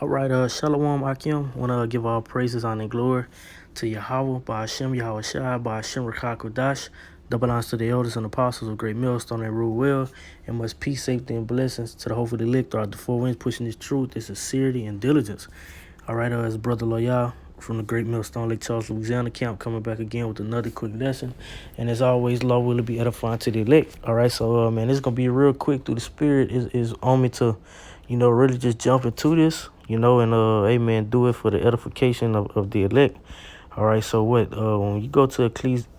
All right, Shalom Akim. Want to give all praises, honor, and glory to Yahweh, by Hashem, Yahweh Shai, by Hashem Rakah Kodash. That belongs to the elders and apostles of Great Millstone that rule well, and much peace, safety, and blessings to the hope of the elect throughout the four winds, pushing this truth, this sincerity, and diligence. All right, it's Brother Loyal from the Great Millstone, Lake Charles, Louisiana camp, coming back again with another quick lesson. And as always, Lord will be edifying to the elect. All right, so man, it's gonna be real quick through the Spirit is on me to, really just jump into this, and amen, do it for the edification of the elect. All right, so when you go to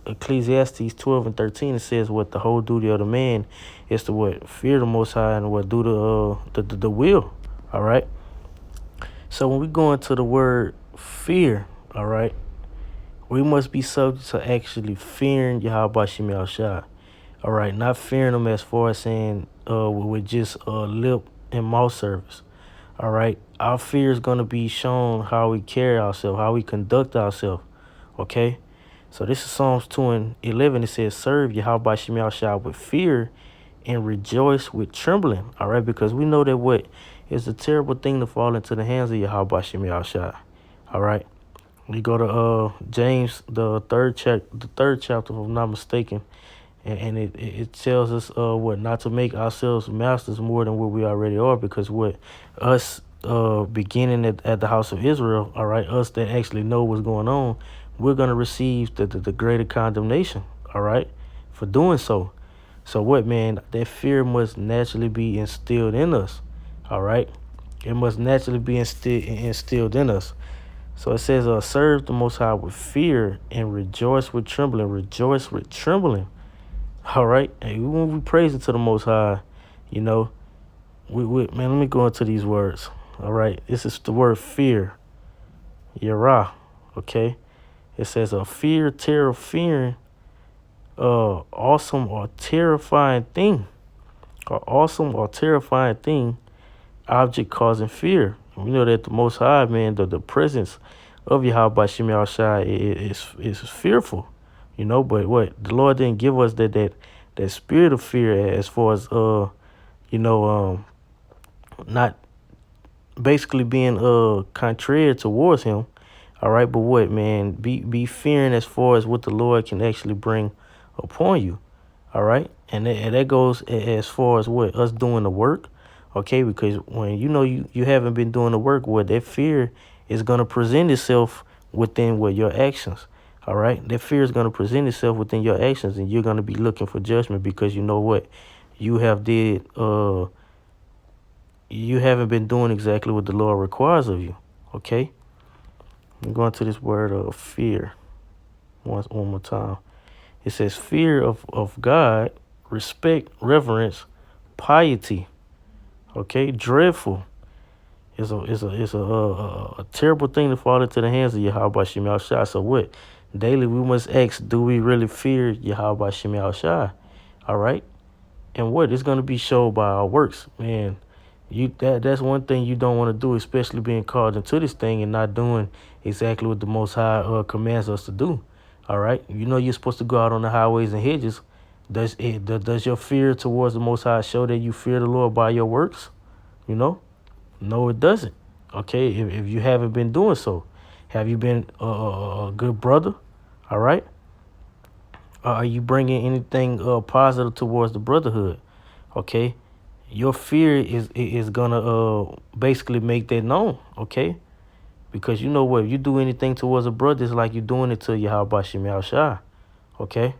Ecclesiastes 12 and 13, it says what the whole duty of the man is to fear the Most High and do the will. All right. So when we go into the word fear, all right, we must be subject to actually fearing Yahweh Shem Yahushua. All right, not fearing him as far as saying with just lip and mouth service. All right, our fear is going to be shown how we carry ourselves, how we conduct ourselves. Okay, so this is Psalms 2 and 11. It says, serve Yahweh Shem Yahushua with fear and rejoice with trembling. All right, because we know that it's a terrible thing to fall into the hands of Yahweh Shem Yahushua. All right, we go to James, the third chapter, if I'm not mistaken, and it tells us not to make ourselves masters more than what we already are, because us beginning at the house of Israel, all right, us that actually know what's going on, we're gonna receive the greater condemnation, all right, for doing so. So man, that fear must naturally be instilled in us. All right. It must naturally be instilled in us. So it says, serve the Most High with fear and rejoice with trembling. Rejoice with trembling. All right. And when we praise to the Most High, man, let me go into these words. All right. This is the word fear. Yirah. Okay. It says a fear, terror, fearing, awesome or terrifying thing. Or awesome or terrifying thing, object causing fear. We know that the Most High, man, the presence of Yahweh Shem Yahushua is fearful, but the Lord didn't give us that spirit of fear as far as not basically being contrary towards him. All right, but man, be fearing as far as what the Lord can actually bring upon you. All right, and that goes as far as us doing the work. Okay, because when you haven't been doing the work, that fear is going to present itself within your actions. All right, that fear is going to present itself within your actions, and you're going to be looking for judgment because you haven't been doing exactly what the Lord requires of you. Okay, I'm going to this word of fear one more time. It says fear of God, respect, reverence, piety. Okay, dreadful. It's a terrible thing to fall into the hands of Yahweh Shem Yahushua. So daily we must ask, do we really fear Yahweh Shem Yahushua? All right, and it's going to be shown by our works, man. That's one thing you don't want to do, especially being called into this thing and not doing exactly what the Most High commands us to do. All right, you're supposed to go out on the highways and hedges. Does your fear towards the Most High show that you fear the Lord by your works? No, it doesn't. Okay, if you haven't been doing so, have you been a good brother? All right. Are you bringing anything positive towards the brotherhood? Okay, your fear is gonna basically make that known. Okay, because if you do anything towards a brother, it's like you're doing it to Yahweh Shem Yahushua. Okay.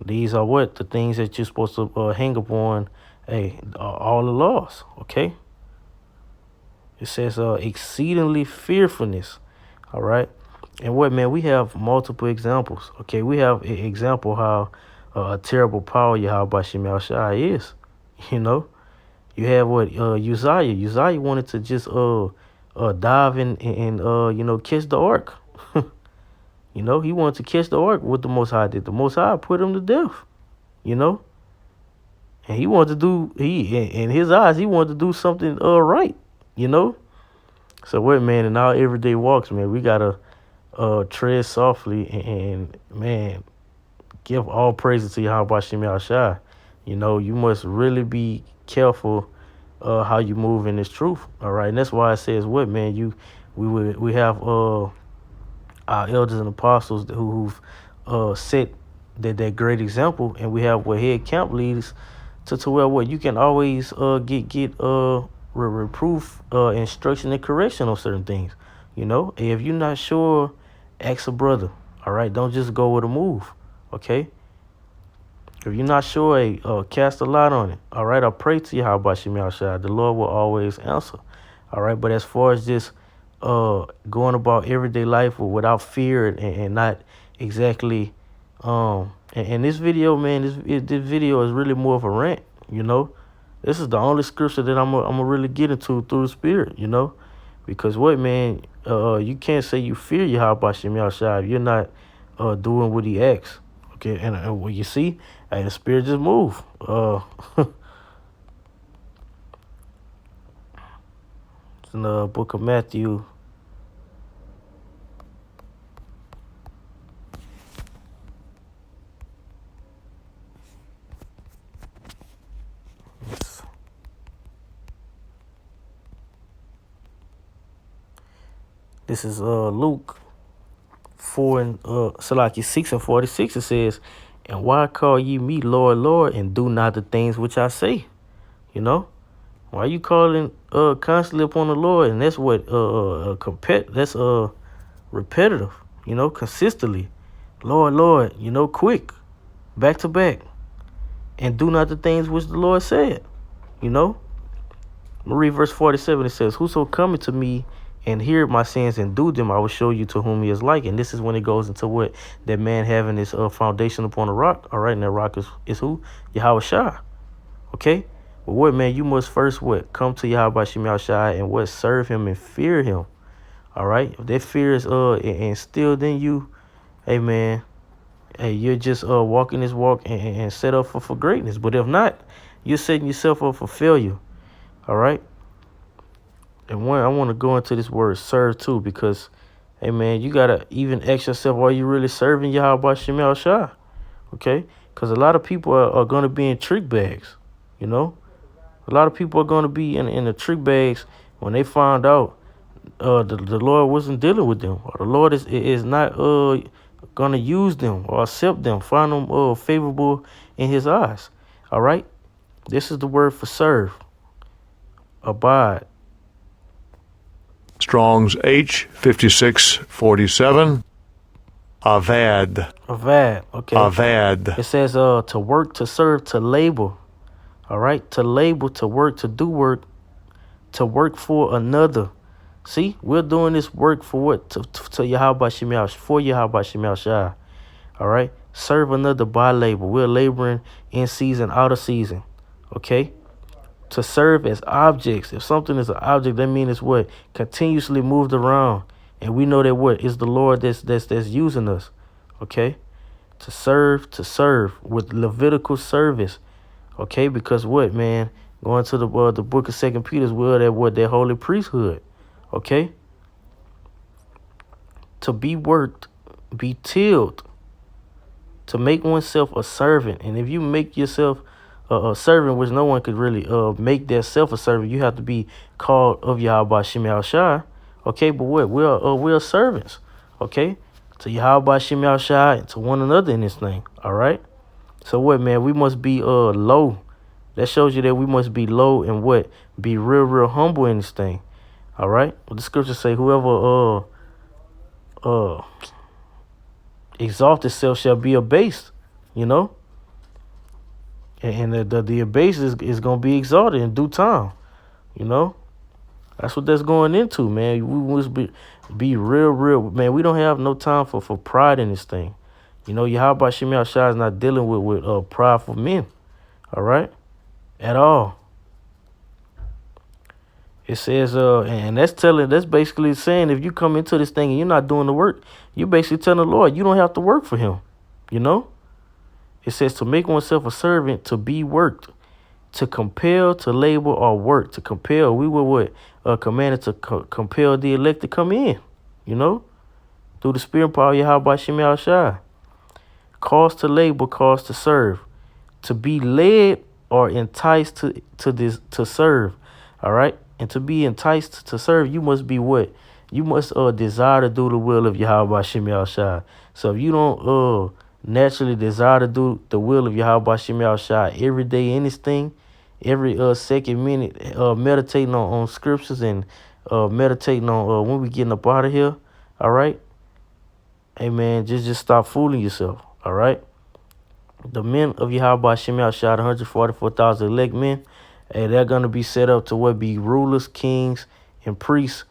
These are the things that you're supposed to hang upon, all the laws, okay? It says exceedingly fearfulness, all right? And man, we have multiple examples, okay? We have an example how a terrible power Yahweh Shem Yahushua is, You have Uzziah. Uzziah wanted to just dive in and kiss the ark. He wanted to catch the ark. What the Most High did, the Most High put him to death. And he wanted to in his eyes, he wanted to do something right. So man, in our everyday walks, man, we gotta tread softly and man, give all praises to Yahweh Shem Yahushua. You must really be careful how you move in this truth. All right, and that's why it says what, man. We have our elders and apostles who've set that great example, and we have what head camp leaders to where what you can always get reproof, instruction and correction on certain things. If you're not sure, ask a brother. All right, don't just go with a move. Okay. If you're not sure, cast a lot on it. All right, I pray to you, how about Shemel Shai? The Lord will always answer. All right, but as far as just going about everyday life without fear and not exactly, and this video, man, this video is really more of a rant. This is the only scripture that I'm gonna really get into through the Spirit. Because what, man, you can't say you fear Yahweh Shemel Shai if you're not doing what He asks. Okay, and what you see, hey, the Spirit just move. It's in the book of Matthew. This is Luke 4 and Salaki 6 and 46. It says, "And why call ye me Lord, Lord, and do not the things which I say?" Why you calling constantly upon the Lord? And that's what that's repetitive, consistently. Lord, Lord, quick, back to back. And do not the things which the Lord said. I'm gonna read verse 47. It says, "Whoso cometh to me and hear my sins and do them, I will show you to whom he is like." And this is when it goes into what that man having his foundation upon a rock. All right, and that rock is who? Yahweh Shai. Okay? But what, man, you must first what? Come to Yahweh Shemel Shai and what? Serve him and fear him. All right? If that fear is instilled in you, hey, man, hey, you're just walking this walk and set up for greatness. But if not, you're setting yourself up for failure. All right? And I want to go into this word serve too, because, hey, man, you got to even ask yourself, are you really serving Yahweh Shemel Shai? Okay? Because a lot of people are going to be in trick bags, A lot of people are going to be in the trick bags when they find out the Lord wasn't dealing with them, or the Lord is not going to use them or accept them, find them favorable in His eyes. All right? This is the word for serve. Abide. Strong's H5647. Avad. Avad. Okay. Avad. It says to work, to serve, to labor. All right? To labor, to work, to do work, to work for another. See, we're doing this work for what? To Yahweh Shemel, for Yahweh Shemel Shai. All right? Serve another by labor. We're laboring in season, out of season. Okay? To serve as objects. If something is an object, that means it's what? Continuously moved around. And we know that what? It's the Lord that's using us. Okay? To serve with Levitical service. Okay? Because what, man? Going to the book of 2 Peter, that holy priesthood. Okay? To be worked, be tilled, to make oneself a servant. And if you make yourself a servant, which no one could really make their self a servant, you have to be called of Yahweh Shemel Shai. Okay, but what? We're servants. Okay? To Yahweh Shemel Shai and to one another in this thing. All right? So what, man? We must be low. That shows you that we must be low and what? Be real humble in this thing. All right? Well, the scriptures say, whoever exalt itself shall be abased, And the abased is going to be exalted in due time, That's what that's going into, man. We must be real, man. We don't have no time for pride in this thing. Yahweh Shemel Shai is not dealing with prideful men, all right? At all. It says, and that's basically saying if you come into this thing and you're not doing the work, you're basically telling the Lord you don't have to work for Him, It says to make oneself a servant, to be worked, to compel, to labor or work, to compel. We were what? Commanded to compel the elect to come in, through the spirit and power of Yahweh Shemel Shai. Cause to labor, cause to serve, to be led or enticed to serve. All right. And to be enticed to serve, you must be what? You must desire to do the will of Yahweh Shem Shai. So if you don't naturally desire to do the will of Yahweh Shem Shai every day in this thing, every second minute, meditating on scriptures and meditating on when we getting up out of here. All right. Hey man, just stop fooling yourself. All right. The men of Yahweh Shem Shai, 144,000 elect men, hey, they're gonna be set up to what be rulers, kings, and priests.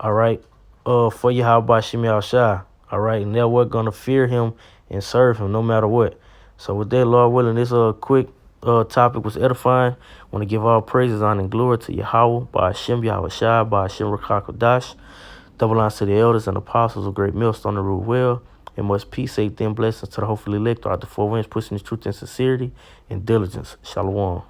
All right. For Yahweh Shem Shai. All right. And they're what gonna fear him and serve him no matter what. So with that, Lord willing, this quick topic was edifying. Want to give all praises, honor, and glory to Yahweh, by Hashem, Yahweh Shai, by Hashem Rakakodash. Double honors to the elders and apostles of Great Millstone and rule well. And much peace, faith, and blessings to the hopefully elect throughout the four winds, pushing his truth and sincerity and diligence. Shalom.